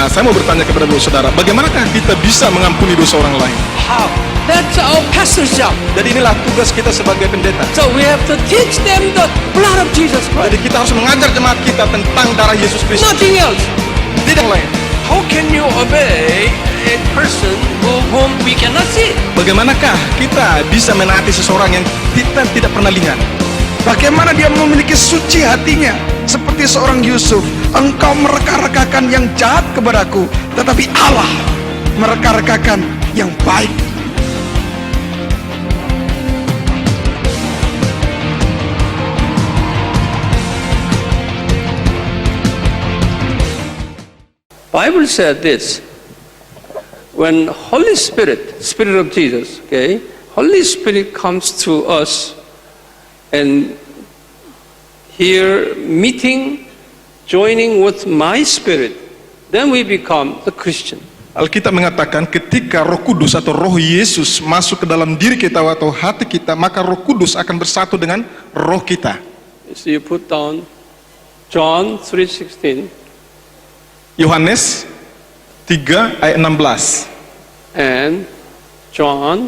saya mau bertanya kepada saudara, bagaimanakah kita bisa mengampuni dosa orang lain? How? That's our pastor's job. Jadi inilah tugas kita sebagai pendeta. So we have to teach them the blood of Jesus Christ. Jadi kita harus mengajar jemaat kita tentang darah Yesus Kristus, Nothing else. tidak lain. How can you obey a person whom we cannot see? Bagaimanalah kita bisa menaati seseorang yang kita tidak pernah lihat? Bagaimana dia memiliki suci hatinya seperti seorang Yusuf. Engkau mereka-rekakan yang jahat kepadaku, tetapi Allah mereka-rekakan yang baik. Bible said this. When Holy Spirit, Spirit of Jesus, okay, Holy Spirit comes to us and here meeting, joining with my spirit, then we become the Christian. Alkitab mengatakan ketika Roh Kudus atau Roh Yesus masuk ke dalam diri kita atau hati kita, maka Roh Kudus akan bersatu dengan roh kita. So you put down John 3:16 Yohanes 3 ayat 16 and John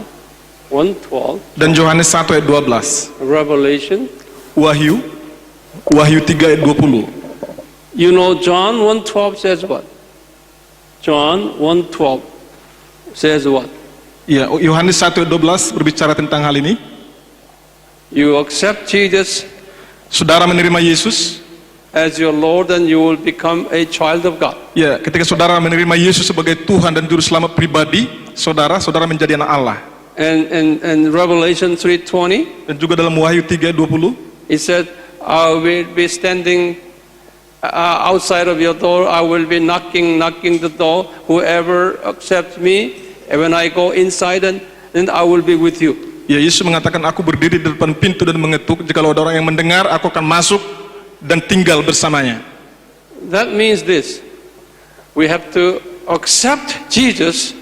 1:12, dan Yohanes 1 ayat 12, Revelation. Wahyu 3 ayat 20. You know John 1:12 says what? John 1:12 says what? Ya, Yohanes 1 ayat 12 berbicara tentang hal ini. You accept Jesus Saudara menerima Yesus, as your Lord and you will become a child of God. ya, ketika saudara menerima Yesus sebagai Tuhan dan juru selamat pribadi, saudara menjadi anak Allah. And Revelation 3:20, Dan juga dalam Wahyu 3 ayat 20, it said, I will be standing outside of your door, I will be knocking the door, whoever accepts me, and when I go inside then I will be with you. ya, Yesus mengatakan, aku berdiri di depan pintu dan mengetuk, jikalau ada orang yang mendengar, aku akan masuk dan tinggal bersamanya. That means this, we have to accept Jesus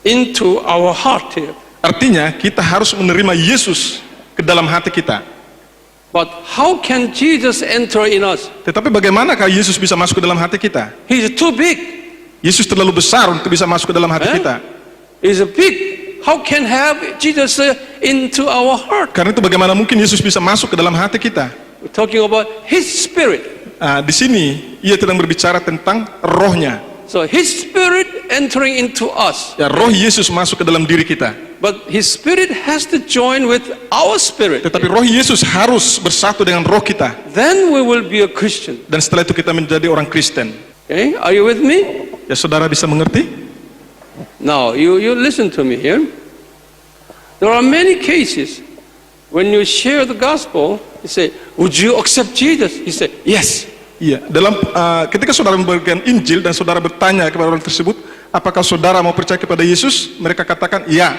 into our heart here. Artinya kita harus menerima Yesus ke dalam hati kita. But how can Jesus enter in us? Tetapi bagaimanakah Yesus bisa masuk ke dalam hati kita? He's too big. Yesus terlalu besar untuk bisa masuk ke dalam hati kita. He's big. How can have Jesus into our heart? Karena itu bagaimana mungkin Yesus bisa masuk ke dalam hati kita? We're talking about His Spirit. Di sini ia sedang berbicara tentang rohnya. So His Spirit entering into us. Ya, roh Yesus masuk ke dalam diri kita. But His Spirit has to join with our spirit. Tetapi roh Yesus harus bersatu dengan roh kita. Then we will be a Christian. Dan setelah itu kita menjadi orang Kristen. Okay? Are you with me? Ya, saudara bisa mengerti? Now, you listen to me here. There are many cases when you share the gospel, you say, would you accept Jesus? He say, yes. Iya, ketika saudara membagikan Injil dan saudara bertanya kepada orang tersebut, apakah saudara mau percaya kepada Yesus? Mereka katakan, ya.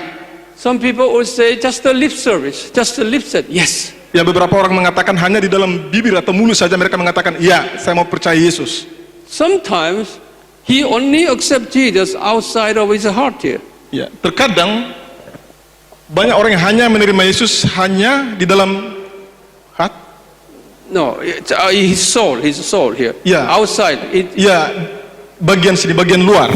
Some people would say, just a lip service, just a lip set, yes. Ya, beberapa orang mengatakan hanya di dalam bibir atau mulut saja mereka mengatakan, ya, saya mau percaya Yesus. Sometimes he only accept Jesus outside of his heart here. Ya, terkadang banyak orang yang hanya menerima Yesus hanya di dalam hati. No, it's, his soul here. Yeah. Outside. Ya, bagian sini, bagian luar.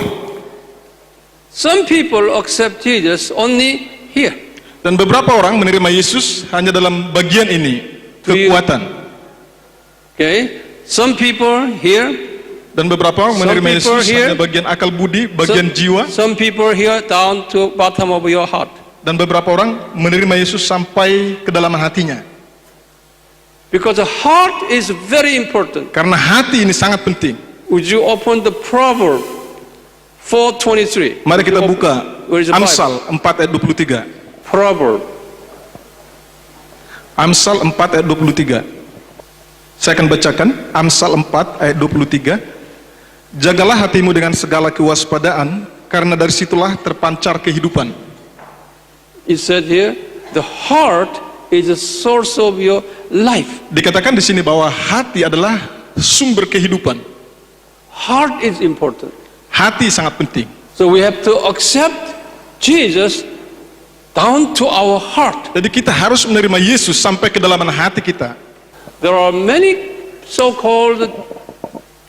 Some people accept Jesus only here. Dan beberapa orang menerima Yesus hanya dalam bagian ini, kekuatan. Okay? Some people here. Dan beberapa orang menerima Yesus hanya bagian akal budi, bagian jiwa. Some people here down to bottom of your heart. Dan beberapa orang menerima Yesus sampai ke dalam hatinya. Because the heart is very important. Karena hati ini sangat penting. Would you open the Proverb 4:23? Mari kita buka Amsal 4 ayat 23. Proverb. Amsal 4 ayat 23. Saya akan bacakan Amsal 4 ayat 23. Jagalah hatimu dengan segala kewaspadaan, karena dari situlah terpancar kehidupan. It said here, the heart is the source of your life. Dikatakan di sini bahwa hati adalah sumber kehidupan. Heart is important. Hati sangat penting. So we have to accept Jesus down to our heart. Jadi kita harus menerima Yesus sampai ke dalam hati kita. There are many so-called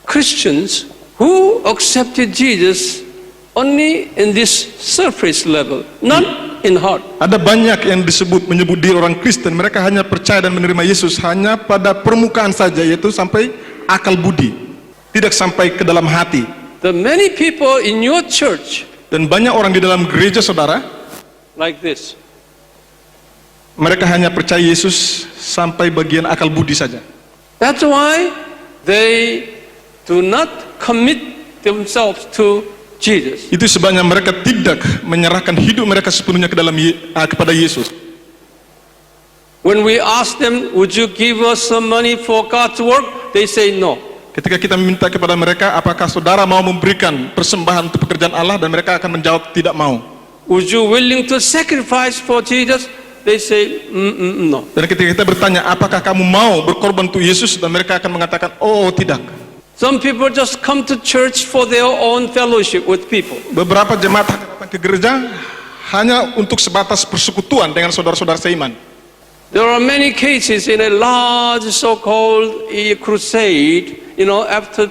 Christians who accepted Jesus only in this surface level, not in heart. Ada banyak yang menyebut diri orang Kristen, mereka hanya percaya dan menerima Yesus hanya pada permukaan saja, yaitu sampai akal budi, tidak sampai ke dalam hati. The many people in your church Dan banyak orang di dalam gereja saudara, like this. mereka hanya percaya Yesus sampai bagian akal budi saja. That's why they do not commit themselves to Jesus. Itu sebabnya mereka tidak menyerahkan hidup mereka sepenuhnya ke dalam kepada Yesus. When we ask them, would you give us some money for God's work? They say no. Ketika kita meminta kepada mereka, apakah saudara mau memberikan persembahan untuk pekerjaan Allah, dan mereka akan menjawab tidak mau. Would you willing to sacrifice for Jesus? They say no. Dan ketika kita bertanya, apakah kamu mau berkorban untuk Yesus, dan mereka akan mengatakan, oh tidak. Some people just come to church for their own fellowship with people. Beberapa jemaat hanya datang ke gereja hanya untuk sebatas persekutuan dengan saudara-saudara seiman. There are many cases in a large so-called crusade, after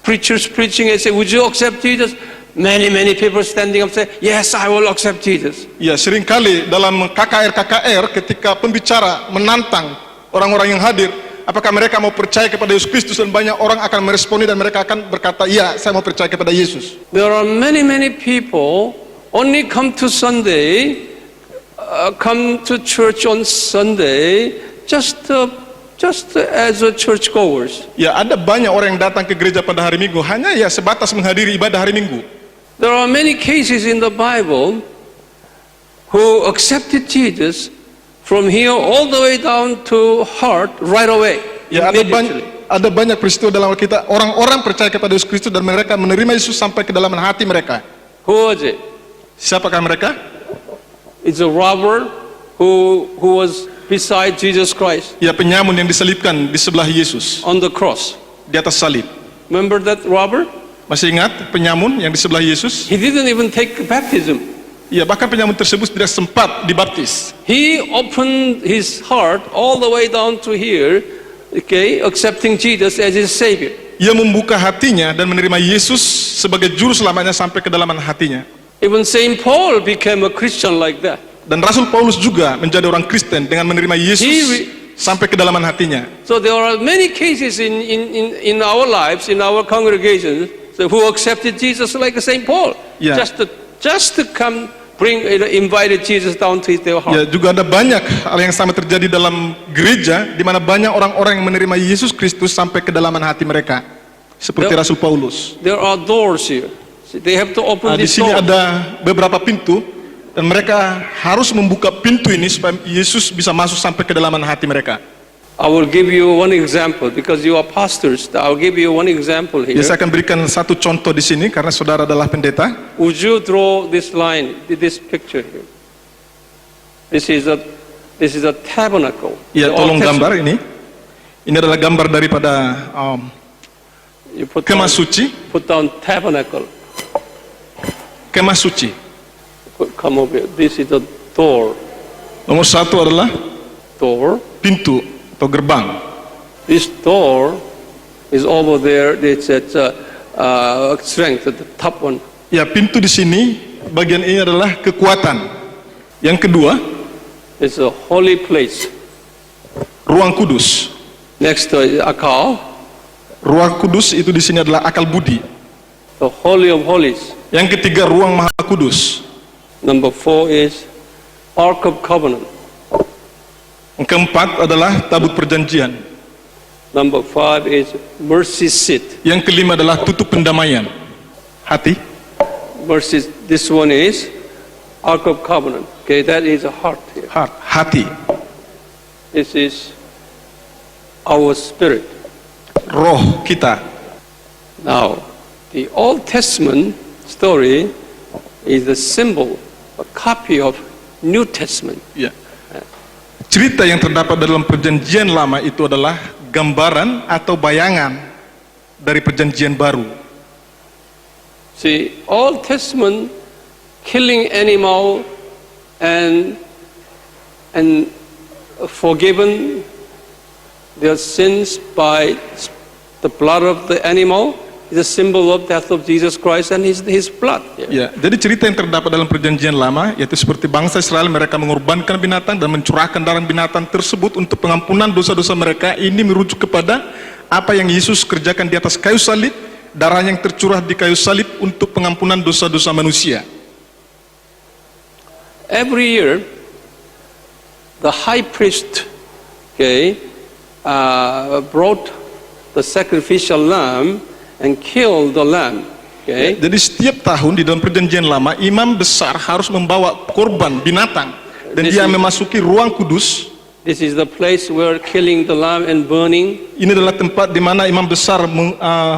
preachers preaching and say, would you accept Jesus? Many people standing up say, yes, I will accept Jesus. Ya, seringkali dalam KKR ketika pembicara menantang orang-orang yang hadir, apakah mereka mau percaya kepada Yesus Kristus, dan banyak orang akan meresponi dan mereka akan berkata, ya, saya mau percaya kepada Yesus. There are many people only come to Sunday, come to church on Sunday just as a church goers. Ya, ada banyak orang yang datang ke gereja pada hari Minggu hanya ya sebatas menghadiri ibadah hari Minggu. There are many cases in the Bible who accepted Jesus from here all the way down to heart right away. Ya, ada banyak peristiwa dalam Alkitab orang-orang percaya kepada Yesus Kristus dan mereka menerima Yesus sampai ke dalam hati mereka. Who was it? Siapakah mereka? It's a robber who was beside Jesus Christ Ya, penyamun yang disalibkan di sebelah Yesus on the cross. di atas salib. Remember that robber? Masih ingat penyamun yang di sebelah Yesus? He didn't even take baptism. Ya, bahkan penyamun tersebut tidak sempat dibaptis. He opened his heart all the way down to here, accepting Jesus as his Savior. Ia membuka hatinya dan menerima Yesus sebagai juru selamatnya sampai ke dalaman hatinya. Even Saint Paul became a Christian like that. Dan Rasul Paulus juga menjadi orang Kristen dengan menerima Yesus sampai ke dalaman hatinya. So there are many cases in our lives, in our congregations, who accepted Jesus like Saint Paul, Yeah. just to come invited Jesus down to their heart. Ya, juga ada banyak hal yang sama terjadi dalam gereja di mana banyak orang-orang yang menerima Yesus Kristus sampai ke dalaman hati mereka, seperti Rasul Paulus. There are doors here. They have to open Di this sini door. ada beberapa pintu dan mereka harus membuka pintu ini supaya Yesus bisa masuk sampai ke dalaman hati mereka. I will give you one example because you are pastors. I will give you one example here. Ya, saya akan berikan satu contoh di sini karena saudara adalah pendeta. Would you draw this line, this picture here? This is a tabernacle. Ya, The tolong Old gambar Testament. ini. Ini adalah gambar daripada You put kemah down, suci. put down tabernacle. Kemah suci. Come over here. This is the door. Nomor satu adalah Door. pintu atau gerbang. This door is over there. It's at strength at the top one. Ya, pintu di sini bagian ini adalah kekuatan. Yang kedua, It's a holy place. ruang kudus. Next to it, akal, Ruang kudus itu di sini adalah akal budi. the holy of holies. Yang ketiga, ruang maha kudus. Number 4 is Ark of Covenant. Yang keempat adalah tabut perjanjian. Number 5 is mercy seat. Yang kelima adalah tutup pendamaian. Hati. Mercy. This one is Ark of Covenant. Okay, that is a heart here. Heart. Hati. This is our spirit. Roh kita. Now, the Old Testament story is a symbol, a copy of New Testament. Ya. Cerita yang terdapat dalam perjanjian lama itu adalah gambaran atau bayangan dari perjanjian baru. See, Old Testament killing animal and forgiven their sins by the blood of the animal is a symbol of death of Jesus Christ and his blood. Ya, jadi cerita yang terdapat dalam perjanjian lama yaitu seperti bangsa Israel, mereka mengorbankan binatang dan mencurahkan darah binatang tersebut untuk pengampunan dosa-dosa mereka. Ini merujuk kepada apa yang Yesus kerjakan di atas kayu salib, darah yang tercurah di kayu salib untuk pengampunan dosa-dosa manusia. Every year, the high priest, brought the sacrificial lamb and killed the lamb. Jadi setiap tahun di dalam perjanjian lama, imam besar harus membawa korban binatang dan dia memasuki ruang kudus. This is the place where killing the lamb and burning. Ini adalah tempat di mana imam besar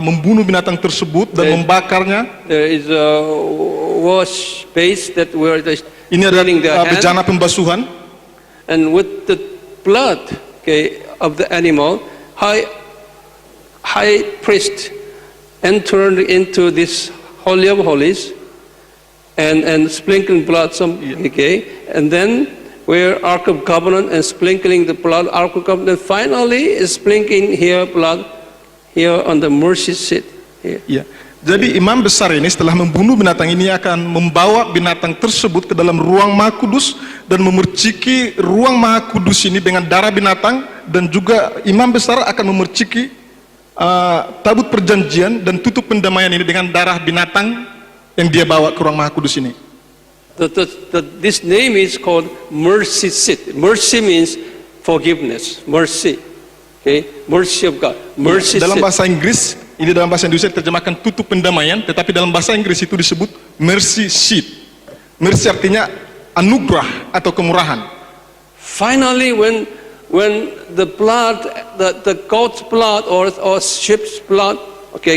membunuh binatang tersebut dan membakarnya. There is a wash base that where the Ini adalah cleaning the hand. bejana pembasuhan. And with the blood, of the animal, high priest entered into this holy of holies and sprinkling blood and then where Ark of Covenant and sprinkling the blood, Ark of Covenant, finally is sprinkling here blood here on the mercy seat here. Ya. Jadi imam besar ini setelah membunuh binatang ini akan membawa binatang tersebut ke dalam ruang Maha Kudus dan memerciki ruang Maha Kudus ini dengan darah binatang, dan juga imam besar akan memerciki tabut perjanjian dan tutup pendamaian ini dengan darah binatang yang dia bawa ke ruang Maha Kudus ini. This name is called mercy seat. Mercy means forgiveness. Mercy. Mercy of God. Mercy Dalam seat. bahasa Inggris, ini dalam bahasa Indonesia diterjemahkan tutup pendamaian, tetapi dalam bahasa Inggris itu disebut mercy seat. Mercy artinya anugerah atau kemurahan. Finally, when the blood, the goat's blood or sheep's blood,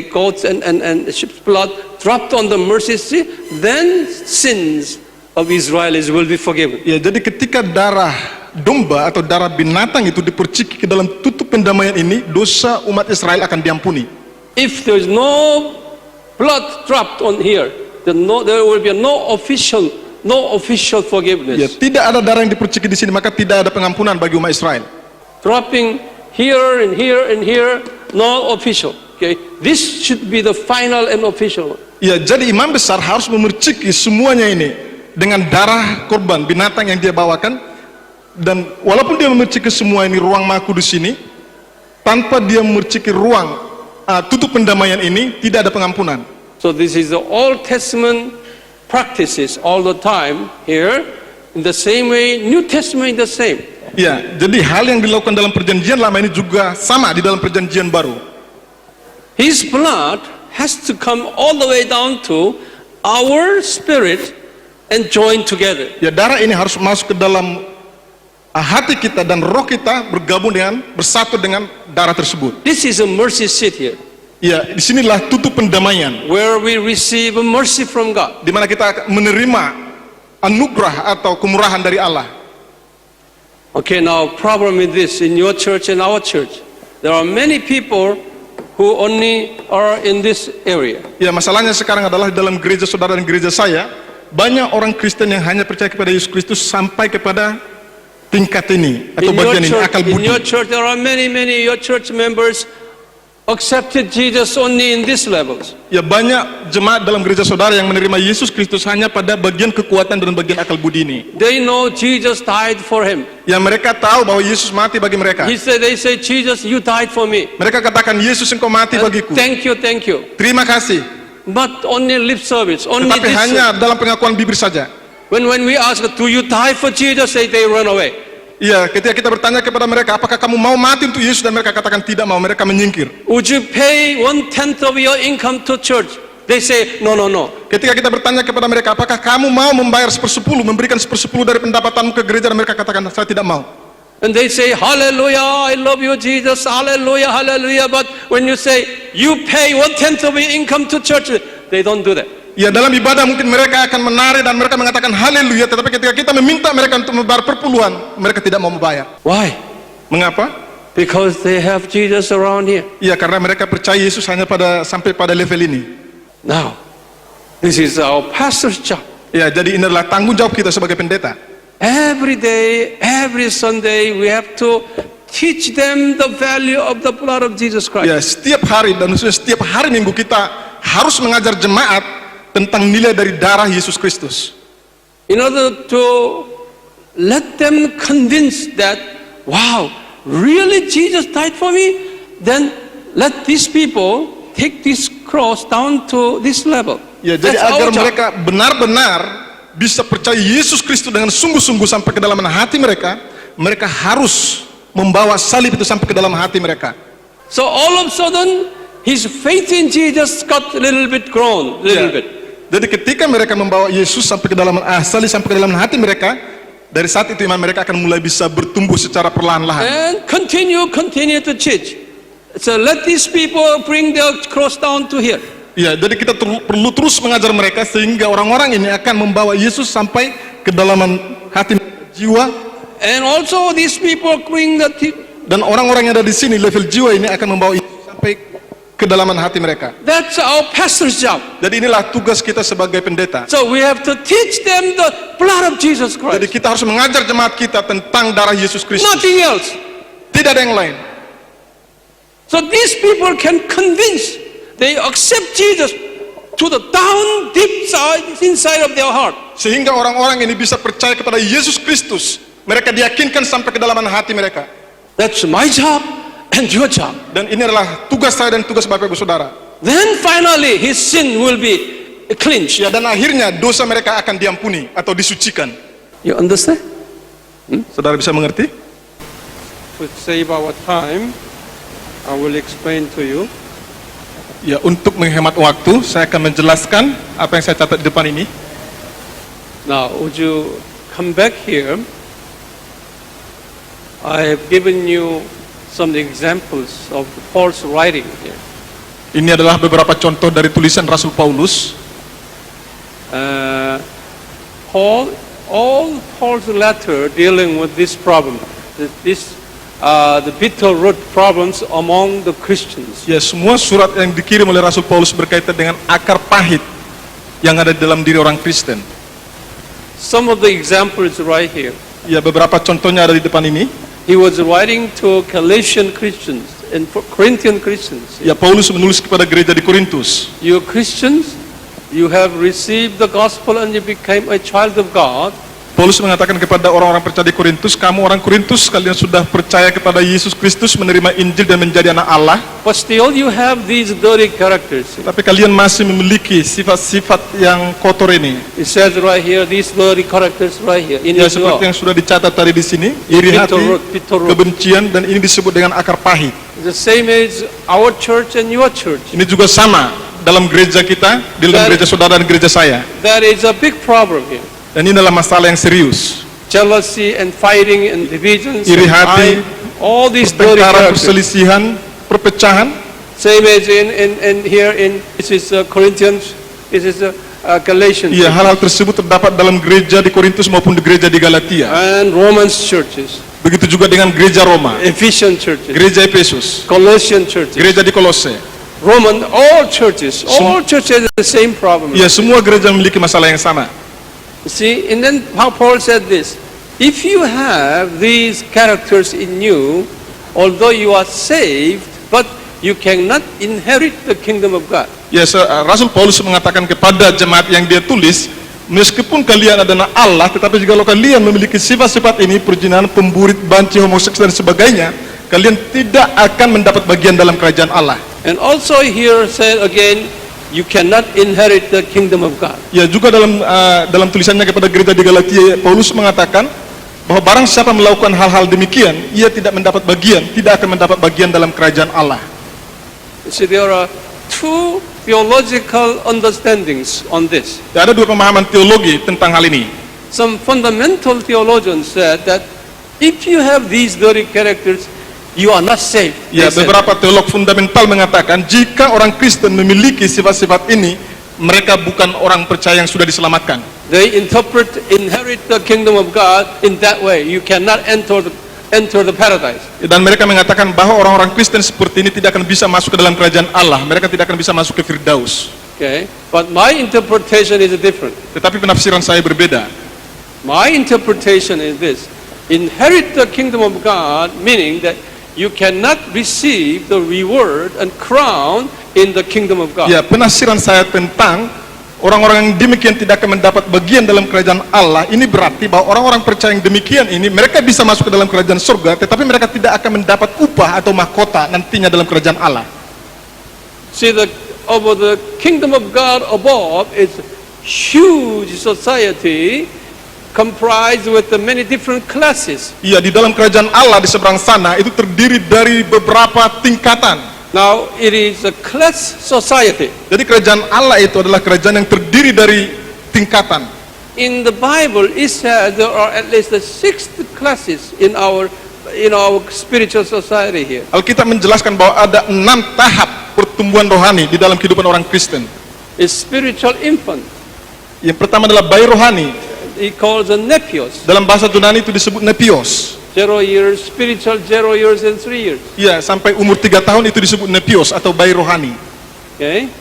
goats and sheep's blood dropped on the mercy seat, then sins of Israelis will be forgiven. Ya, jadi ketika darah domba atau darah binatang itu diperciki ke dalam tutup pendamaian ini, dosa umat Israel akan diampuni. If there is no blood dropped on here, then there will be no official forgiveness. Ya, tidak ada darah yang diperciki di sini, maka tidak ada pengampunan bagi umat Israel. Dropping here and here and here, no official. This should be the final and official one. Ya, jadi imam besar harus memerciki semuanya ini dengan darah korban binatang yang dia bawakan, dan walaupun dia memerciki semua ini ruang Maha Kudus ini, tanpa dia memerciki ruang tutup pendamaian ini, tidak ada pengampunan. So this is the Old Testament practices all the time here. In the same way, New Testament is the same. Ya, jadi hal yang dilakukan dalam perjanjian lama ini juga sama di dalam perjanjian baru. His blood has to come all the way down to our spirit and join together. Ya, darah ini harus masuk ke dalam hati kita dan roh kita bersatu dengan darah tersebut. This is a mercy seat here, Ya, disinilah tutup pendamaian, where we receive a mercy from God. di mana kita menerima anugerah atau kemurahan dari Allah. Okay, now problem is this: in your church and our church, there are many people who only are in this area. Ya, masalahnya sekarang adalah dalam gereja saudara dan gereja saya, banyak orang Kristen yang hanya percaya kepada Yesus Kristus sampai kepada tingkat ini atau bagian ini, akal In budi. your church, there are many your church members accepted Jesus only in these levels. Ya, banyak jemaat dalam gereja saudara yang menerima Yesus Kristus hanya pada bagian kekuatan dan bagian akal budi ini. They know Jesus died for him. Ya, mereka tahu bahwa Yesus mati bagi mereka. They say, Jesus, you died for me. Mereka katakan, Yesus engkau mati bagiku. Thank you. Terima kasih. But only lip service, only Tetapi this. hanya dalam pengakuan bibir saja. When we ask, do you die for Jesus? They run away. Iya, ketika kita bertanya kepada mereka, apakah kamu mau mati untuk Yesus, dan mereka katakan tidak mau, mereka menyingkir. Would you pay 1/10 of your income to church? They say, no. Ketika kita bertanya kepada mereka, apakah kamu mau membayar 1/10, memberikan 1/10 dari pendapatanmu ke gereja, dan mereka katakan, saya tidak mau. And they say, hallelujah, I love you, Jesus, hallelujah. But when you say, you pay 1/10 of your income to church, they don't do that. Ya, dalam ibadah mungkin mereka akan menari dan mereka mengatakan haleluya, tetapi ketika kita meminta mereka untuk membayar perpuluhan, mereka tidak mau membayar. Why? Mengapa? Because they have Jesus around here. Ya, karena mereka percaya Yesus hanya sampai pada level ini. Now, this is our pastor's job. Ya, jadi ini adalah tanggung jawab kita sebagai pendeta. Every day, every Sunday, we have to teach them the value of the blood of Jesus Christ. Ya, setiap hari dan khususnya setiap hari Minggu kita harus mengajar jemaat tentang nilai dari darah Yesus Kristus. In order to let them convince that, wow, really Jesus died for me? Then let these people take this cross down to this level. Ya, jadi That's agar our job. mereka benar-benar bisa percaya Yesus Kristus dengan sungguh-sungguh sampai ke dalam hati mereka, mereka harus membawa salib itu sampai ke dalam hati mereka. So all of a sudden, his faith in Jesus got a little bit grown, little Ya. bit. Jadi ketika mereka membawa Yesus sampai ke dalam salib sampai ke dalam hati mereka, dari saat itu iman mereka akan mulai bisa bertumbuh secara perlahan-lahan. And continue to teach. So let these people bring their cross down to here. Ya, jadi kita perlu terus mengajar mereka sehingga orang-orang ini akan membawa Yesus sampai ke dalam hati jiwa, And also these people bring dan orang-orang yang ada di sini level jiwa ini akan membawa Yesus sampai kedalaman hati mereka. that's our pastor's job. Jadi inilah tugas kita sebagai pendeta. So we have to teach them the blood of Jesus Jadi Christ. kita harus mengajar jemaat kita tentang darah Yesus Kristus. Nothing else. Tidak ada yang lain. So these people can convince, they accept Jesus to the down deep side, inside of their heart. Sehingga orang-orang ini bisa percaya kepada Yesus Kristus. Mereka diyakinkan sampai ke dalaman hati mereka. That's my job and your job. Dan ini adalah tugas saya dan tugas Bapak Ibu Saudara. Then finally his sin will be cleansed. Ya, dan akhirnya dosa mereka akan diampuni atau disucikan. You understand? Saudara bisa mengerti? To save our time, I will explain to you. Ya, untuk menghemat waktu, saya akan menjelaskan apa yang saya catat di depan ini. Now, would you come back here? I have given you some examples of Paul's writing here. Ini adalah beberapa contoh dari tulisan Rasul Paulus. All Paul's letter dealing with this problem, the bitter root problems among the Christians. Ya, semua surat yang dikirim oleh Rasul Paulus berkaitan dengan akar pahit yang ada di dalam diri orang Kristen. Some of the examples right here. Ya, beberapa contohnya ada di depan ini. He was writing to Galatian Christians and Corinthian Christians. Ya, Paulus menulis kepada gereja di Korintus. You Christians, you have received the gospel and you became a child of God. Paulus mengatakan kepada orang-orang percaya di Korintus, kamu orang Korintus, kalian sudah percaya kepada Yesus Kristus, menerima Injil dan menjadi anak Allah, But still you have these dirty characters. tapi kalian masih memiliki sifat-sifat yang kotor ini. It says right here, these dirty characters right here. In Ya, his seperti law. yang sudah dicatat tadi di sini, iri hati, Bitter root. kebencian, dan ini disebut dengan akar pahit. The same as our church and your church. Ini juga sama dalam gereja kita, di dalam gereja saudara dan gereja saya. That is a big problem here. Dan ini adalah masalah yang serius. Jealousy and fighting and divisions. Iri and hati, all these dirty pertengkaran, characters. perselisihan, perpecahan. Same as in here in this is Corinthians, this is Galatians, Iya, hal-hal tersebut terdapat dalam gereja di Korintus maupun di gereja di Galatia. and Romans churches, Begitu juga dengan gereja Roma, Ephesian churches, gereja Efesus, Colossian churches, gereja di Kolose. all churches have the same problem. Iya, semua gereja memiliki masalah yang sama. See, and then how Paul said this: if you have these characters in you, although you are saved, but you cannot inherit the kingdom of God. Ya, Rasul Paulus mengatakan kepada jemaat yang dia tulis, meskipun kalian adalah Allah, tetapi jika kalian memiliki sifat-sifat ini, perzinahan, pemburit, banci, homoseksual dan sebagainya, kalian tidak akan mendapat bagian dalam kerajaan Allah. And also here said again, you cannot inherit the kingdom of God. Ya, juga dalam tulisannya kepada gereja di Galatia, Paulus mengatakan bahwa barang siapa melakukan hal-hal demikian, ia tidak mendapat bagian, tidak akan mendapat bagian dalam kerajaan Allah. You see, there are two theological understandings on this. Ya, ada dua pemahaman teologi tentang hal ini. Some fundamental theologians said that if you have these dirty characters, you are not saved. Ya, They said. beberapa teolog fundamental mengatakan jika orang Kristen memiliki sifat-sifat ini, mereka bukan orang percaya yang sudah diselamatkan. They inherit the kingdom of God in that way. You cannot enter the paradise. Dan mereka mengatakan bahwa orang-orang Kristen seperti ini tidak akan bisa masuk ke dalam kerajaan Allah. Mereka tidak akan bisa masuk ke Firdaus. Okay, but my interpretation is different. Tetapi penafsiran saya berbeda. My interpretation is this: inherit the kingdom of God, meaning that you cannot receive the reward and crown in the kingdom of God. Ya, penafsiran saya tentang orang-orang yang demikian tidak akan mendapat bagian dalam kerajaan Allah, ini berarti bahwa orang-orang percaya yang demikian ini, mereka bisa masuk ke dalam kerajaan surga, tetapi mereka tidak akan mendapat upah atau mahkota nantinya dalam kerajaan Allah. See, over the kingdom of God above is huge society comprised with the many different classes. Iya, di dalam kerajaan Allah di seberang sana itu terdiri dari beberapa tingkatan. Now, it is a class society. Jadi kerajaan Allah itu adalah kerajaan yang terdiri dari tingkatan. In the Bible, it says there are at least 6 classes in our spiritual society here. Alkitab menjelaskan bahwa ada 6 tahap pertumbuhan rohani di dalam kehidupan orang Kristen. It's spiritual infant. Yang pertama adalah bayi rohani. He calls the nepios. Dalam bahasa Yunani itu disebut nepios. 0 years, spiritual 0 years and 3 years. Iya, sampai umur 3 tahun itu disebut nepios atau bayi rohani. Okay?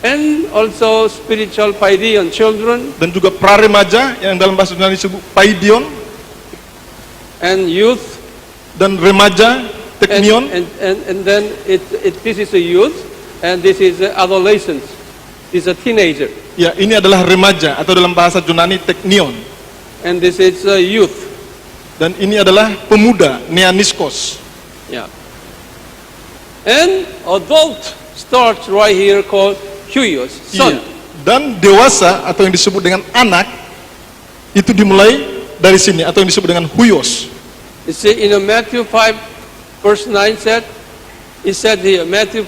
And also spiritual paidion children Dan juga pra-remaja yang dalam bahasa Yunani disebut paidion, and youth. dan remaja teknion. And then this is a youth and this is a adolescent. This is a teenager. Ya, ini adalah remaja atau dalam bahasa Yunani teknion. And this is a youth. Dan ini adalah pemuda, neaniskos. Yeah. And adult starts right here called huios, son. Iya. Dan dewasa atau yang disebut dengan anak itu dimulai dari sini atau yang disebut dengan huios. You see, in Matthew 5 verse 9 it said here, Matthew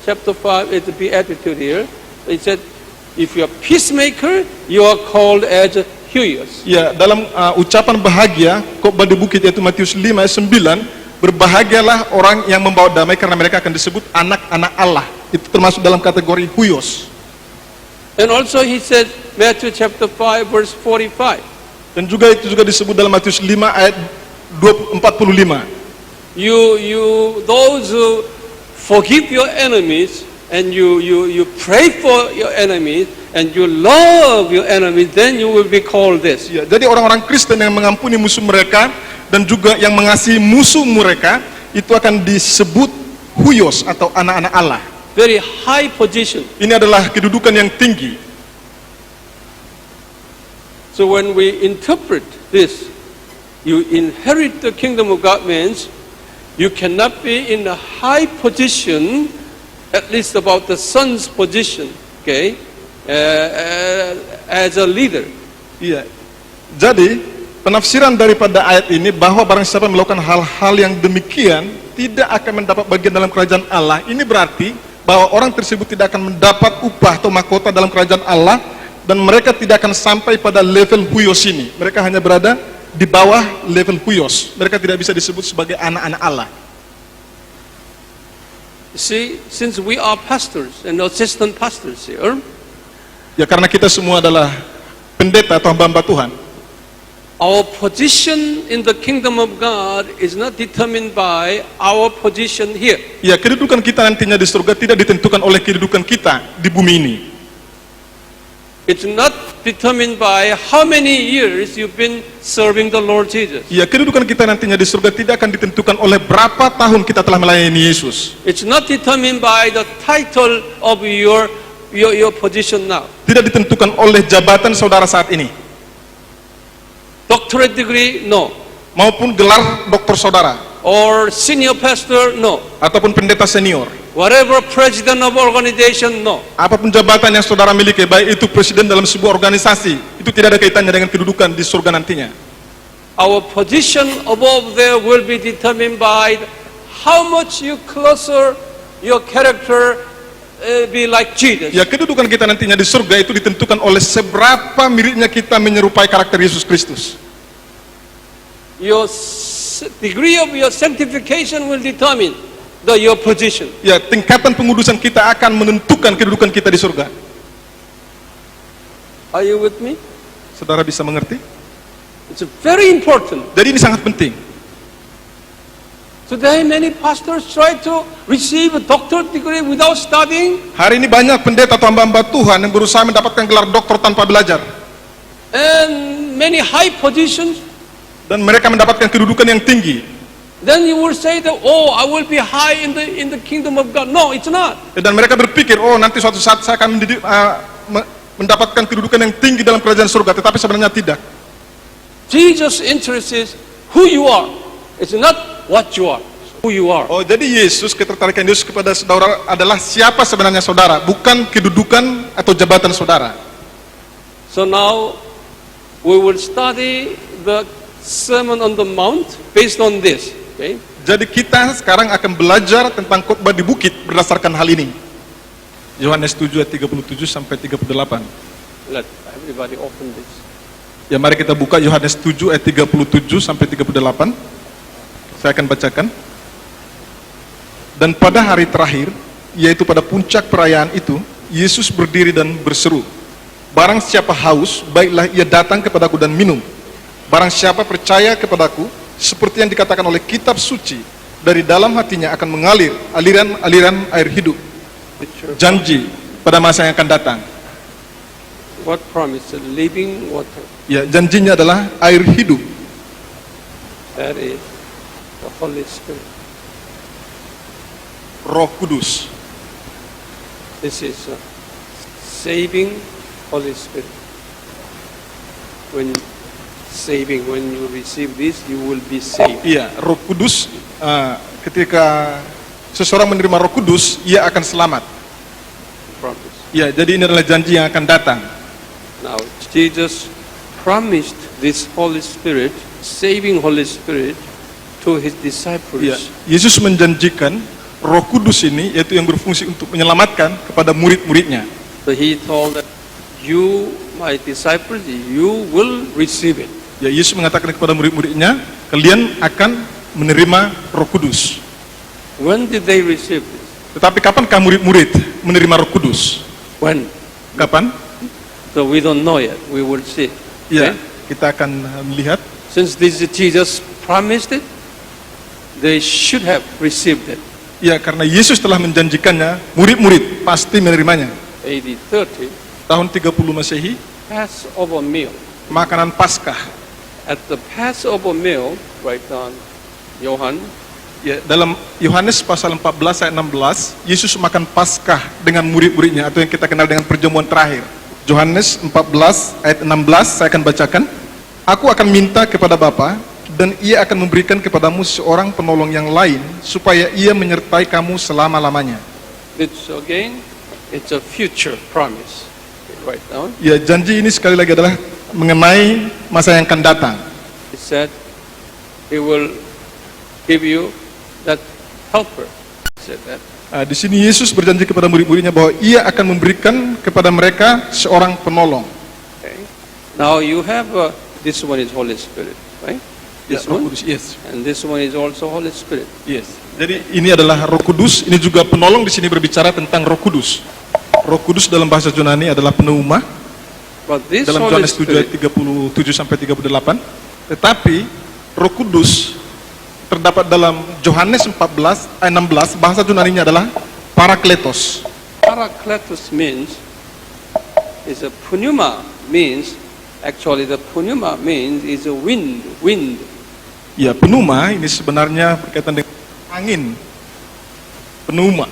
chapter 5, it's a beatitude here. It said, if you are peacemaker, you are called as huios. Ya, dalam ucapan bahagia khotbah di bukit yaitu Matius 5 ayat 9, berbahagialah orang yang membawa damai karena mereka akan disebut anak-anak Allah. Itu termasuk dalam kategori huios. And also he said, Matthew chapter 5 verse 45. Dan juga itu juga disebut dalam Matius 5 ayat 45. Those who forgive your enemies and you pray for your enemies and you love your enemies, then you will be called this. Ya, jadi orang-orang Kristen yang mengampuni musuh mereka dan juga yang mengasihi musuh mereka itu akan disebut huios atau anak-anak Allah. Very high position. Ini adalah kedudukan yang tinggi. So when we interpret this, you inherit the kingdom of God means you cannot be in a high position, at least about the son's position, okay, as a leader. Iya. Jadi penafsiran daripada ayat ini bahwa barang siapa melakukan hal-hal yang demikian tidak akan mendapat bagian dalam kerajaan Allah. Ini berarti bahwa orang tersebut tidak akan mendapat upah atau mahkota dalam kerajaan Allah, dan mereka tidak akan sampai pada level huios ini. Mereka hanya berada di bawah level huios. Mereka tidak bisa disebut sebagai anak-anak Allah. See, since we are pastors and assistant pastors here, Ya, karena kita semua adalah pendeta atau hamba Tuhan, our position in the kingdom of God is not determined by our position here. ya, kedudukan kita nantinya di surga tidak ditentukan oleh kedudukan kita di bumi ini. It's not determined by how many years you've been serving the Lord Jesus. Ya, kedudukan kita nantinya di surga tidak akan ditentukan oleh berapa tahun kita telah melayani Yesus. It's not determined by the title of your position now. Tidak ditentukan oleh jabatan saudara saat ini, Doctorate degree, no. maupun gelar doktor saudara, Or senior pastor, no. ataupun pendeta senior. Whatever president of organization, no. Apapun jabatan yang saudara miliki, baik itu presiden dalam sebuah organisasi, itu tidak ada kaitannya dengan kedudukan di surga nantinya. Our position above there will be determined by how much you closer your character be like Jesus. Ya, kedudukan kita nantinya di surga itu ditentukan oleh seberapa miripnya kita menyerupai karakter Yesus Kristus. Your degree of your sanctification will determine your position. Ya, tingkatan pengudusan kita akan menentukan kedudukan kita di surga. Are you with me? Saudara bisa mengerti? It's very important. Jadi ini sangat penting. Today many pastors try to receive a doctorate degree without studying. Hari ini banyak pendeta atau hamba-hamba Tuhan yang berusaha mendapatkan gelar doktor tanpa belajar. And many high positions Dan mereka mendapatkan kedudukan yang tinggi. then you will say that, oh, I will be high in the kingdom of God. No, it's not. Dan mereka berpikir, oh nanti suatu saat saya akan mendapatkan kedudukan yang tinggi dalam kerajaan surga. Tetapi sebenarnya tidak. Jesus' interest is who you are. It's not what you are, who you are. Oh, jadi Yesus, ketertarikan Yesus kepada saudara adalah siapa sebenarnya saudara, bukan kedudukan atau jabatan saudara. So now we will study the Sermon on the Mount based on this. Okay? Jadi kita sekarang akan belajar tentang khotbah di bukit berdasarkan hal ini. Yohanes 7 ayat 37 sampai 38. Let everybody open this. Ya, mari kita buka Yohanes 7 ayat 37 sampai 38. Saya akan bacakan. Dan pada hari terakhir, yaitu pada puncak perayaan itu, Yesus berdiri dan berseru, barang siapa haus, baiklah ia datang kepadaku dan minum. Barang siapa percaya kepadaku, seperti yang dikatakan oleh kitab suci, dari dalam hatinya akan mengalir aliran-aliran air hidup. Janji pada masa yang akan datang. What promise? The living water. Ya, janjinya adalah air hidup. That is the Holy Spirit. Roh Kudus. This is saving Holy Spirit. When you receive this, you will be saved. Iya, Roh Kudus, ketika seseorang menerima Roh Kudus, ia akan selamat. Promise. Ya, jadi ini adalah janji yang akan datang. Now, Jesus promised this Holy Spirit, saving Holy Spirit, to His disciples. Ya, Yesus menjanjikan Roh Kudus ini, yaitu yang berfungsi untuk menyelamatkan kepada murid-muridnya. So He told that you, my disciples, you will receive it. Ya, Yesus mengatakan kepada murid-muridnya, kalian akan menerima Roh Kudus. When did they receive this? Tetapi kapankah murid-murid menerima Roh Kudus? When? Kapan? So we don't know yet. We will see. Ya, Okay? kita akan melihat. Since this Jesus promised it, they should have received it. Ya, karena Yesus telah menjanjikannya, murid-murid pasti menerimanya. AD 30, Tahun 30 Masehi, Passover meal. makanan Paskah. At the Passover meal, write down Johann, Ya, dalam Yohanes pasal 14 ayat 16, Yesus makan Paskah dengan murid-muridnya, atau yang kita kenal dengan perjamuan terakhir. Yohanes 14 ayat 16, saya akan bacakan. Aku akan minta kepada Bapa, dan ia akan memberikan kepadamu seorang penolong yang lain, supaya ia menyertai kamu selama-lamanya. it's again, it's a future promise. Okay, write down. Ya, janji ini sekali lagi adalah mengenai masa yang akan datang. He said, He will give you that helper. He said that. Di sini Yesus berjanji kepada murid-muridnya bahwa ia akan memberikan kepada mereka seorang penolong. Okay. Now you have this one is Holy Spirit, right? This Roh one, Kudus, yes. and this one is also Holy Spirit. Yes. Jadi ini adalah Roh Kudus, ini juga penolong. Di sini berbicara tentang Roh Kudus. Roh Kudus dalam bahasa Yunani adalah pneuma. But this Dalam Holy Yohanes 7 ayat Spirit, 37 sampai 38. Tetapi Roh Kudus terdapat dalam Yohanes 14 ayat 16, bahasa Yunaninya adalah Parakletos. Parakletos means is a pneuma means actually the pneuma means is a wind. Ya, pneuma ini sebenarnya berkaitan dengan angin. Pneuma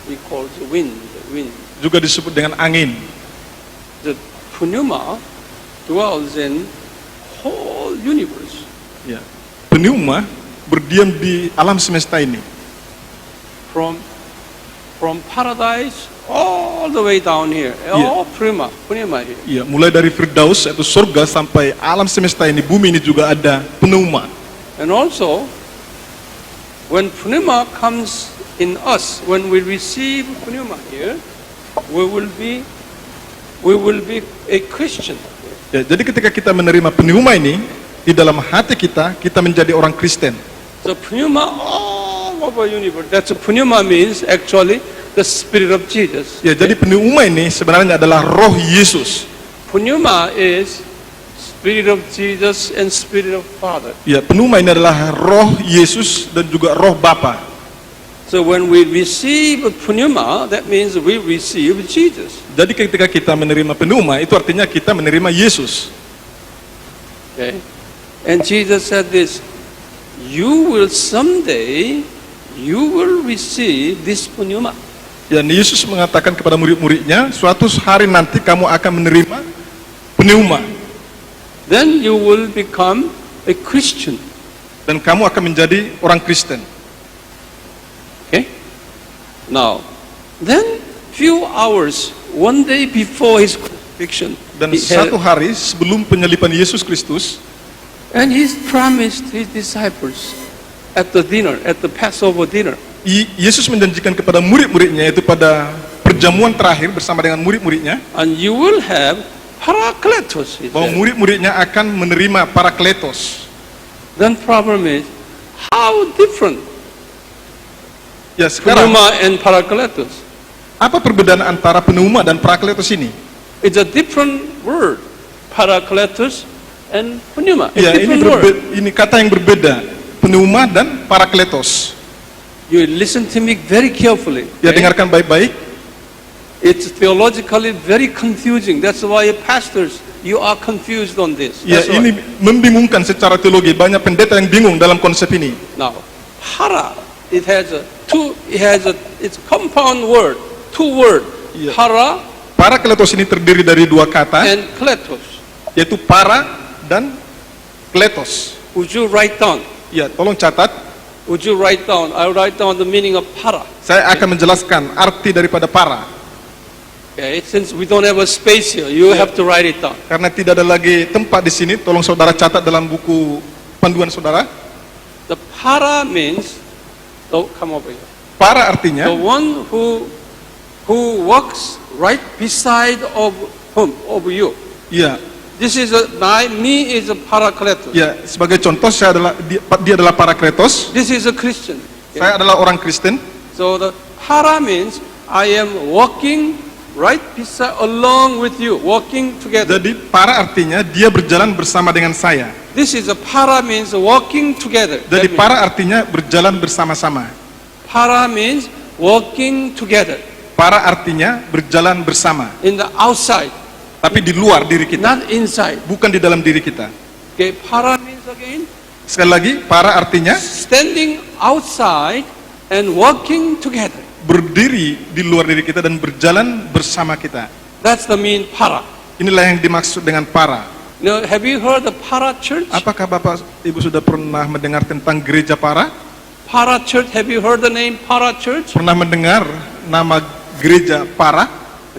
We call it wind. juga disebut dengan angin. The pneuma dwells in whole universe. Ya. Pneuma berdiam di alam semesta ini. From paradise all the way down here. All pneuma here. Ya, mulai dari Firdaus yaitu surga sampai alam semesta ini, bumi ini juga ada pneuma. And also, when pneuma comes in us, when we receive pneuma here, we will be a Christian. Ya, jadi ketika kita menerima pneuma ini di dalam hati kita, kita menjadi orang Kristen. So pneuma all over universe. That's pneuma means actually the Spirit of Jesus. Ya, jadi pneuma ini sebenarnya adalah roh Yesus. Pneuma is Spirit of Jesus and Spirit of Father. Ya, pneuma ini adalah roh Yesus dan juga roh Bapa. So when we receive pneuma, that means we receive Jesus. Jadi ketika kita menerima pneuma, itu artinya kita menerima Yesus. Okay. And Jesus said this, you will someday, you will receive this pneuma. Dan Yesus mengatakan kepada murid-muridnya, suatu hari nanti kamu akan menerima pneuma. Then you will become a Christian. Dan kamu akan menjadi orang Kristen. Okay? Now, then few hours, one day before his crucifixion, Dan he had- satu hari sebelum penyaliban Yesus Kristus, and he promised his disciples at the dinner, at the Passover dinner, Yesus menjanjikan kepada murid-muridnya, yaitu pada perjamuan terakhir bersama dengan murid-muridnya, and you will have Parakletos. He bahwa said. murid-muridnya akan menerima Parakletos. Then problem is, how different Ya, sekarang pneuma and Parakletos? apa perbedaan antara pneuma dan Parakletos ini? It's a different word, Parakletos and pneuma. It's Ya, different word. ini kata yang berbeda, pneuma dan Parakletos. You listen to me very carefully. Ya, okay? dengarkan baik-baik. It's theologically very confusing. That's why pastors, you are confused on this. Ya, That's ini why. membingungkan secara teologi. Banyak pendeta yang bingung dalam konsep ini. Now, para, it's compound word, two word. Yeah. Para Parakletos ini terdiri dari dua kata, and kletos. yaitu para dan kletos. Would you write down? Ya, tolong catat. Would you write down? I'll write down the meaning of para. Saya akan menjelaskan arti daripada para. Okay, since we don't have a space here, you have to write it down. Karena tidak ada lagi tempat di sini, tolong saudara catat dalam buku panduan saudara. The para means, come over here. Para The artinya one who walks right beside of you. ya, This is me is a parakletos. ya, sebagai contoh dia adalah Parakletos. This is a Christian. Okay? Saya adalah orang Kristen. So the para means I am walking right beside along with you, walking together. Jadi para artinya dia berjalan bersama dengan saya. This is a para means walking together. That Jadi means- para artinya berjalan bersama-sama. para means walking together Para artinya berjalan bersama, in the outside, tapi di luar diri kita, not inside. bukan di dalam diri kita. Okay, para means again Sekali lagi, para artinya standing outside and walking together. berdiri di luar diri kita dan berjalan bersama kita. That's the mean para. Inilah yang dimaksud dengan para. You know, have you heard the para church? Apakah Bapak Ibu sudah pernah mendengar tentang gereja para? Para church, have you heard the name para church? Pernah mendengar nama gereja para?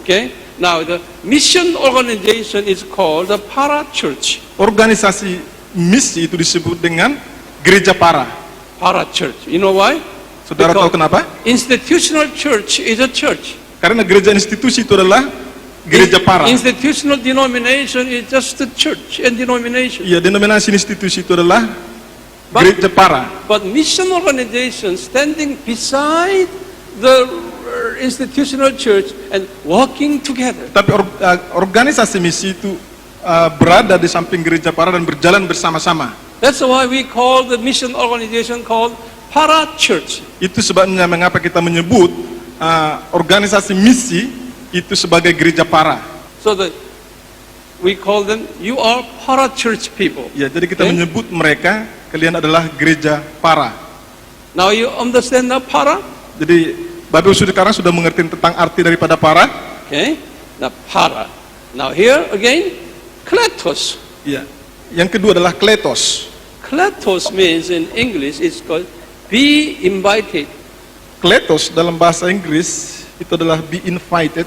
Okay. Now the mission organization is called the para church. Organisasi misi itu disebut dengan gereja para. Para church. You know why? Saudara tahu kenapa? Institutional church is a church. Karena gereja institusi itu adalah gereja para. Institutional denomination is just a church and denomination. Iya, denominasi institusi itu adalah But- gereja para. But mission organization standing beside the institutional church and walking together. Tapi organisasi misi itu berada di samping gereja para dan berjalan bersama-sama. That's why we call the mission organization called para church. Itu sebabnya mengapa kita menyebut organisasi misi itu sebagai gereja para. So we call them, you are para church people. Ya, jadi kita Okay. menyebut mereka, kalian adalah gereja para. Now you understand the para? Jadi Bapak Ibu sekarang sudah mengerti tentang arti daripada para. Okay. Now para. Now here again, kletos. Ya. Yang kedua adalah kletos. Kletos means in English it's called be invited. Kletos dalam bahasa Inggris itu adalah be invited.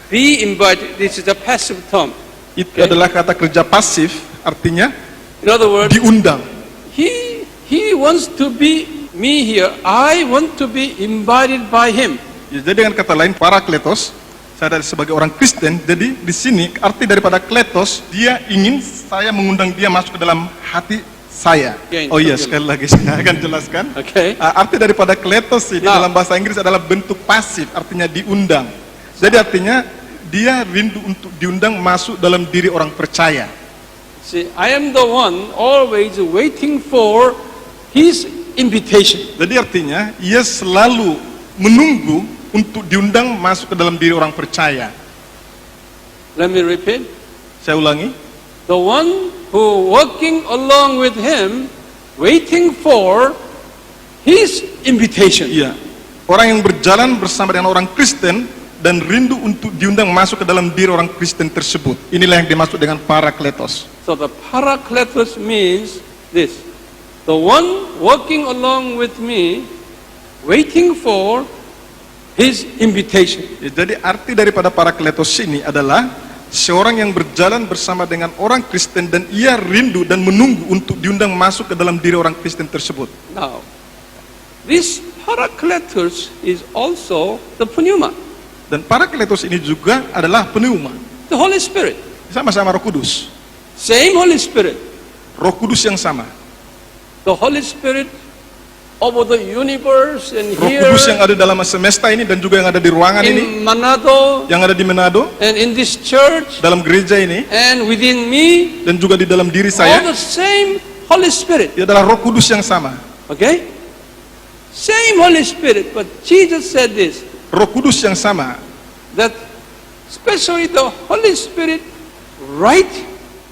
Be invited. This is a passive term. Itu Okay. adalah kata kerja pasif, artinya In other words, diundang. he wants to be me here. I want to be invited by him. Ya, jadi dengan kata lain, para kletos, saya sebagai orang Kristen, jadi di sini arti daripada kletos, dia ingin saya mengundang dia masuk ke dalam hati saya. Okay, Oh iya, so- sekali lagi saya akan jelaskan. Okay. Arti daripada kletos ini Nah. dalam bahasa Inggris adalah bentuk pasif, artinya diundang. Jadi artinya dia rindu untuk diundang masuk dalam diri orang percaya. See, I am the one always waiting for his invitation. Jadi artinya ia selalu menunggu untuk diundang masuk ke dalam diri orang percaya. Let me repeat. Saya ulangi, The one who walking along with him, waiting for his invitation. Iya. Orang yang berjalan bersama dengan orang Kristen dan rindu untuk diundang masuk ke dalam diri orang Kristen tersebut. Inilah yang dimaksud dengan parakletos. So the parakletos means this: the one walking along with me, waiting for his invitation. Ya, jadi arti daripada parakletos ini adalah seorang yang berjalan bersama dengan orang Kristen dan ia rindu dan menunggu untuk diundang masuk ke dalam diri orang Kristen tersebut. Now, this parakletos is also the pneuma, Dan parakletos ini juga adalah pneuma. the Holy Spirit. Sama-sama Roh Kudus. Same Holy Spirit. Roh Kudus yang sama. The Holy Spirit over the universe and Roh here Kudus yang ada dalam semesta ini dan juga yang ada di ruangan ini, in Manado yang ada di Manado, and in this church dalam gereja ini, and within me, dan juga di dalam diri all saya, the same Holy Spirit. ia adalah Roh Kudus yang sama. Okay? Same Holy Spirit, but Jesus said this, Roh Kudus yang sama. that especially the Holy Spirit right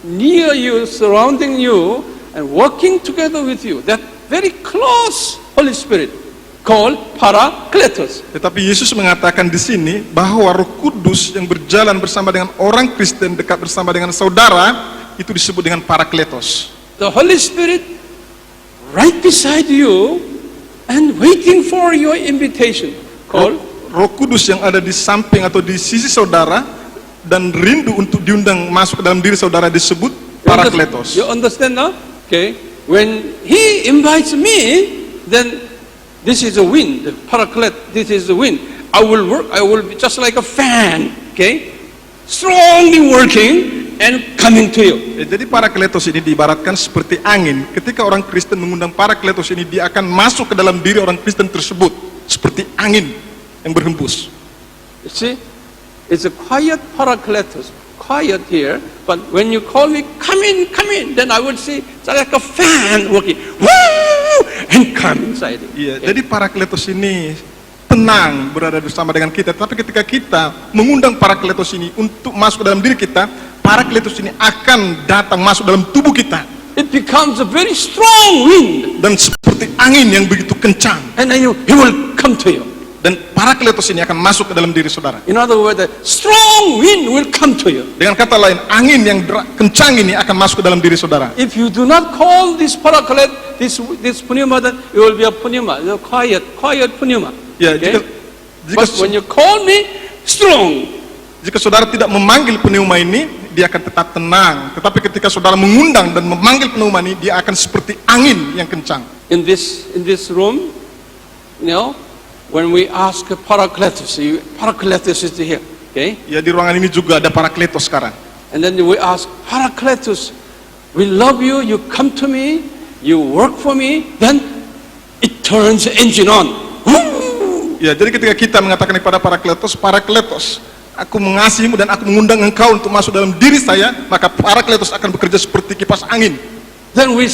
near you, surrounding you, and working together with you, that very close Holy Spirit called Parakletos. Tetapi Yesus mengatakan di sini bahwa Roh Kudus yang berjalan bersama dengan orang Kristen, dekat bersama dengan saudara, itu disebut dengan parakletos. The Holy Spirit right beside you and waiting for your invitation called Roh Kudus yang ada di samping atau di sisi saudara dan rindu untuk diundang masuk ke dalam diri saudara disebut parakletos. You understand now? Okay. When he invites me, then this is a wind. This is the wind. I will work. I will be just like a fan. Okay. Strongly working and coming to you. Ya, jadi parakletos ini diibaratkan seperti angin. Ketika orang Kristen mengundang parakletos ini, dia akan masuk ke dalam diri orang Kristen tersebut seperti angin yang berhembus. You see, it's a quiet parakletos. Quiet here, but when you call me, come in, then I would say it's like a fan working, woo, and come inside. Iya, jadi parakletos ini tenang berada bersama dengan kita. Tapi ketika kita mengundang parakletos ini untuk masuk ke dalam diri kita, parakletos ini akan datang masuk dalam tubuh kita. It becomes a very strong wind, Dan seperti angin yang begitu kencang. and then he will come to you. Dan parakletos ini akan masuk ke dalam diri saudara. In other words, the strong wind will come to you. Dengan kata lain, angin yang kencang ini akan masuk ke dalam diri saudara. If you do not call this paraklet, this pneuma, then it will be a pneuma, a quiet pneuma. Ya, Okay? jika But when you call me, strong. Jika saudara tidak memanggil pneuma ini, dia akan tetap tenang. Tetapi ketika saudara mengundang dan memanggil pneuma ini, dia akan seperti angin yang kencang. In this room, you know, when we ask Parakletos, Parakletos is here, okay? Ya, di ruangan ini juga ada parakletos sekarang. And then we ask Parakletos, we love you, you come to me, you work for me, then it turns the engine on. Woo! Ya, jadi ketika kita mengatakan kepada parakletos, parakletos, aku mengasihimu dan aku mengundang engkau untuk masuk dalam diri saya, maka parakletos akan bekerja seperti kipas angin. Then we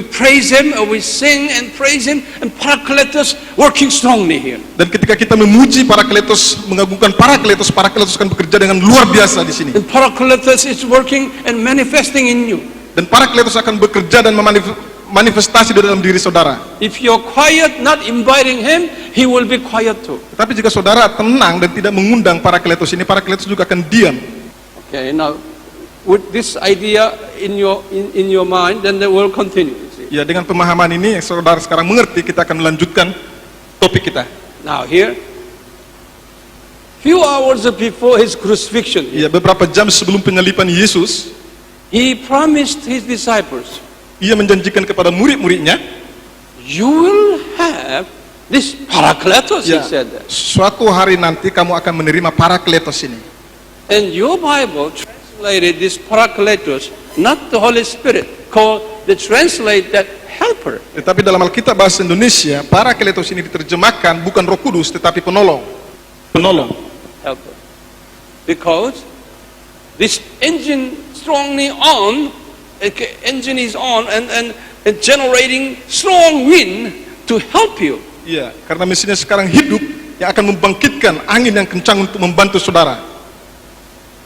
praise him, or we sing and praise him, and Parakletos working strongly here. Dan ketika kita memuji parakletos, mengagungkan parakletos, parakletos akan bekerja dengan luar biasa di sini. And Parakletos is working and manifesting in you. Dan parakletos akan bekerja dan manifestasi di dalam diri saudara. If you're quiet, not inviting him, he will be quiet too. Tapi jika saudara tenang dan tidak mengundang parakletos ini, parakletos juga akan diam. Okay, now with this idea in your mind, then they will continue. You see. Ya, dengan pemahaman ini yang saudara sekarang mengerti, kita akan melanjutkan topik kita. Now here, few hours before his crucifixion, Ya, beberapa jam sebelum penyaliban Yesus, he promised his disciples, ia menjanjikan kepada murid-muridnya, you will have this Parakletos, he ya, said that. suatu hari nanti kamu akan menerima parakletos ini. And your Bible translated this Parakletos, not the Holy Spirit, called the translate that helper. Tetapi dalam Alkitab bahasa Indonesia, parakletos ini diterjemahkan bukan Roh Kudus tetapi penolong. Penolong. Helper. Because this engine strongly on, engine is on and generating strong wind to help you. Iya, karena mesinnya sekarang hidup yang akan membangkitkan angin yang kencang untuk membantu saudara.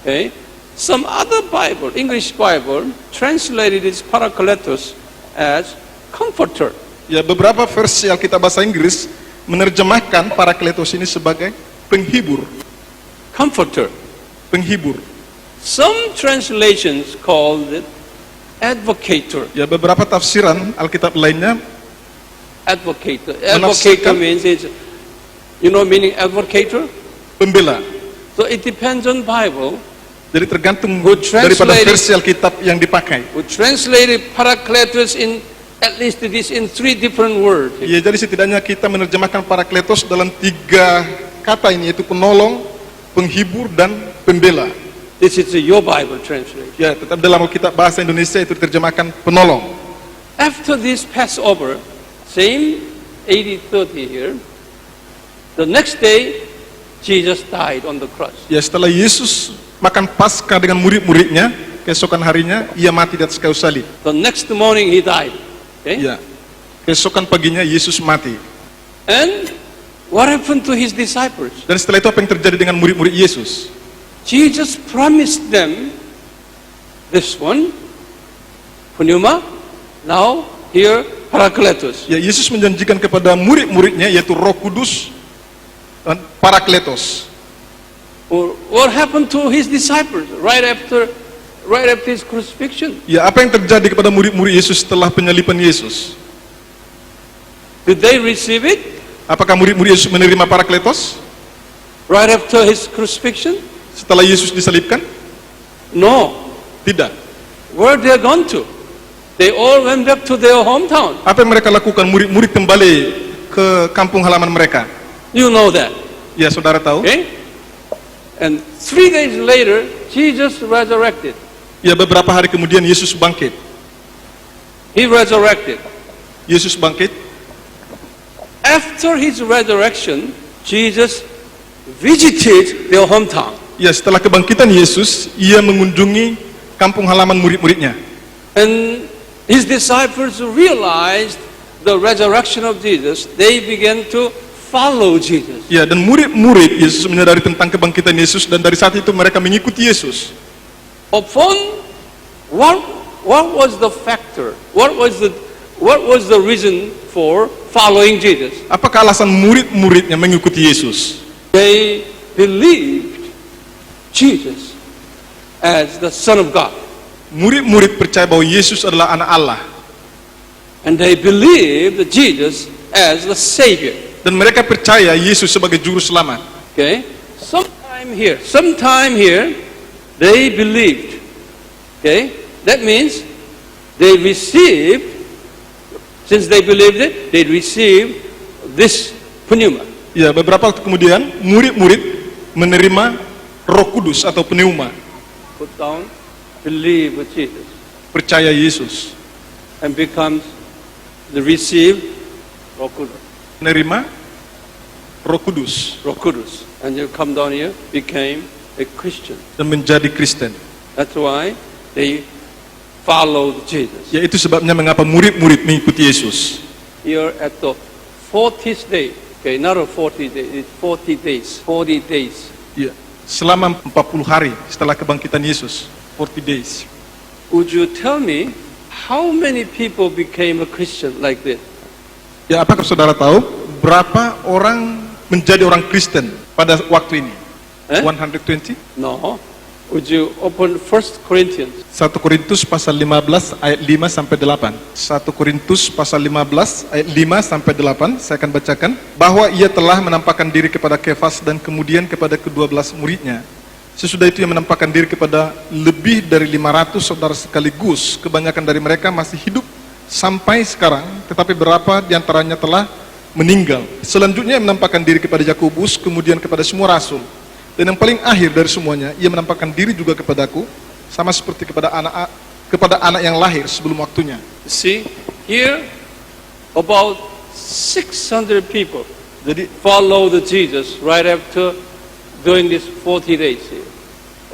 Okay? Some other Bible, English Bible, translated this parakletos as comforter. Ya, beberapa versi Alkitab bahasa Inggris menerjemahkan parakletos ini sebagai penghibur. Comforter. Penghibur. Some translations called it advocator. Ya, beberapa tafsiran Alkitab lainnya Advocator. Menafsirkan- Advocator means it's, you know meaning advocator? pembela. So it depends on Bible. Jadi tergantung Who daripada translated- versi Alkitab yang dipakai. We translated parakletos in at least it is in 3 different words. Ya, jadi setidaknya kita menerjemahkan parakletos dalam 3 kata ini, yaitu penolong, penghibur, dan pembela. This is your Bible translation. Ya, tetap dalam Alkitab bahasa Indonesia itu diterjemahkan penolong. After this Passover, same 80-30 here, the next day Jesus died on the cross. Ya, setelah Yesus makan Paskah dengan murid-muridnya, keesokan harinya ia mati di atas kayu salib. The next morning he died. Okay? Ya, keesokan paginya Yesus mati. And what happened to his disciples? Dan setelah itu apa yang terjadi dengan murid-murid Yesus? Jesus promised them this one, pneuma, now here parakletos. Ya, Yesus menjanjikan kepada murid-muridnya, yaitu Roh Kudus dan Parakletos. What happened to his disciples right after his crucifixion? Ya, apa yang terjadi kepada murid-murid Yesus setelah penyaliban Yesus? Did they receive it Apakah murid-murid Yesus menerima Parakletos right after his crucifixion? setelah Yesus disalibkan? No. Tidak. Where they gone to? They all went back to their hometown. Apa yang mereka lakukan? Murid-murid kembali ke kampung halaman mereka. You know that. Ya, saudara tahu? Okay? And 3 days later, Jesus resurrected. Ya, beberapa hari kemudian Yesus bangkit. He resurrected. Yesus bangkit. After his resurrection, Jesus visited their hometown. Ya, setelah kebangkitan Yesus, ia mengunjungi kampung halaman murid-muridnya. And his disciples realized the resurrection of Jesus. They began to follow Jesus. Ya, dan murid-murid Yesus menyadari tentang kebangkitan Yesus, dan dari saat itu mereka mengikuti Yesus. Upon what was the factor? What was the reason for following Jesus? Apakah alasan murid-muridnya mengikuti Yesus? They believed Jesus as the Son of God. Murid-murid percaya bahwa Yesus adalah anak Allah, And they believed Jesus as the Savior. dan mereka percaya Yesus sebagai juru selamat. Okay? Sometime here, they believed. Okay? That means they received, since they believed it, they received this pneuma. Ya, beberapa waktu kemudian murid-murid menerima Roh Kudus atau pneuma, Put down, believe with Jesus. percaya Yesus, And becomes the received Roh Kudus. menerima Roh Kudus Roh Kudus. And you come down here, became a Christian. dan menjadi Kristen. That's why they followed Jesus. Ya, itu sebabnya mengapa murid-murid mengikuti Yesus. Here at the 40th day, okay, not a 40 day, it's 40 days, 40 days. Ya, selama 40 hari setelah kebangkitan Yesus, 40 days. Would you tell me how many people became a Christian like this? Ya, apakah saudara tahu berapa orang menjadi orang Kristen pada waktu ini? 120? No. Would you open 1 Corinthians? 1 Korintus pasal 15 ayat 5 sampai 8. 1 Korintus pasal 15 ayat 5 sampai 8, saya akan bacakan. Bahwa ia telah menampakkan diri kepada Kefas dan kemudian kepada ke-12 muridnya. Sesudah itu ia menampakkan diri kepada lebih dari 500 saudara sekaligus. Kebanyakan dari mereka masih hidup sampai sekarang, tetapi berapa diantaranya telah meninggal. Selanjutnya ia menampakkan diri kepada Yakobus, kemudian kepada semua rasul. Dan yang paling akhir dari semuanya, ia menampakkan diri juga kepadaku, sama seperti kepada anak yang lahir sebelum waktunya. See, here about 600 people Jadi follow the Jesus right after doing this 40 days here.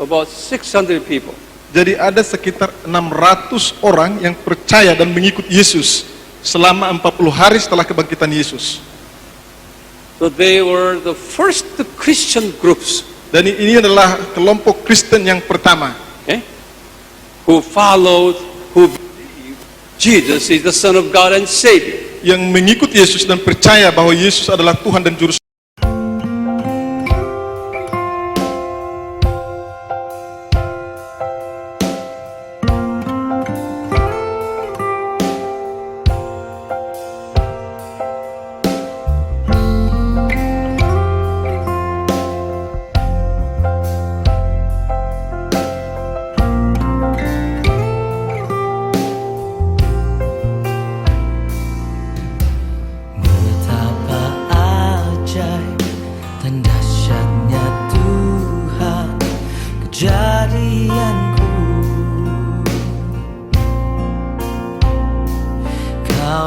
About 600 people. Jadi ada sekitar 600 orang yang percaya dan mengikut Yesus selama 40 hari setelah kebangkitan Yesus. So they were the first Christian groups. Dan ini adalah kelompok Kristen yang pertama. who followed, who believed Jesus is the Son of God and Savior. yang mengikuti Yesus dan percaya bahwa Yesus adalah Tuhan dan Juru Betapa ajaib dan dahsyatnya Tuhan kejadianku. Kau